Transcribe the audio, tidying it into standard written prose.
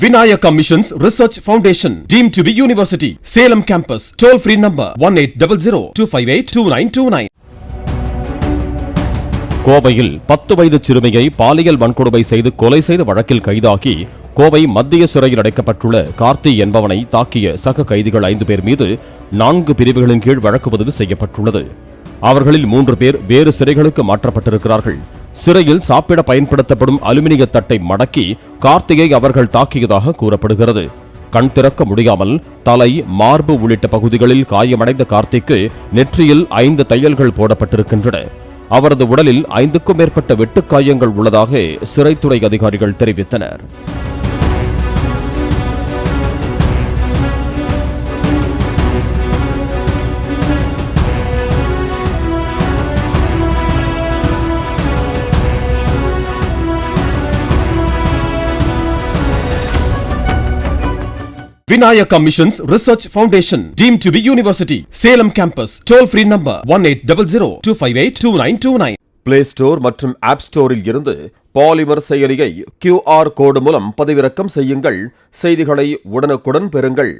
Vinayaka Missions Research Foundation, deemed to be university. Salem campus. Toll free number 1800-258-2929. கோவையில் 10 வயது சிறுமியை பாலியல் வன்கொடுமை செய்து கொலை செய்த வழக்கில் கைதாகி கோவை மத்திய சிறையில் அடைக்கப்பட்டுள்ள கார்த்தி என்பவனை தாக்கிய சக கைதிகள் 5 பேர் மீது 4 பிரிவுகளின் கீழ் வழக்கு பதிவு செய்யப்பட்டுள்ளது. அவர்களில் 3 பேர் வேறு சிறைகளுக்கு மாற்றப்பட்டிருக்கிறார்கள். சிறையில் சாப்பிட பயன்படுத்தப்படும் அலுமினிய தட்டை மடக்கி கார்த்தியை அவர்கள் தாக்கியதாக கூறப்படுகிறது. கண் திறக்க முடியாமல் தலை, மார்பு உள்ளிட்ட பகுதிகளில் காயமடைந்த கார்த்திக்கு நெற்றியில் 5 தையல்கள் போடப்பட்டிருக்கின்றன. அவரது உடலில் 5க்கும் மேற்பட்ட வெட்டுக்காயங்கள் உள்ளதாக சிறைத்துறை அதிகாரிகள் தெரிவித்தனர். Vinayaka Missions Research Foundation, deemed to be university. Salem campus. Toll free number 1800-258-2929. Play Store மற்றும் App Storeல் இருந்து பாலிமர் செயலியை QR கோடு மூலம் பதிவிறக்கம் செய்யுங்கள். செய்திகளை உடனுக்குடன் பெறுங்கள்.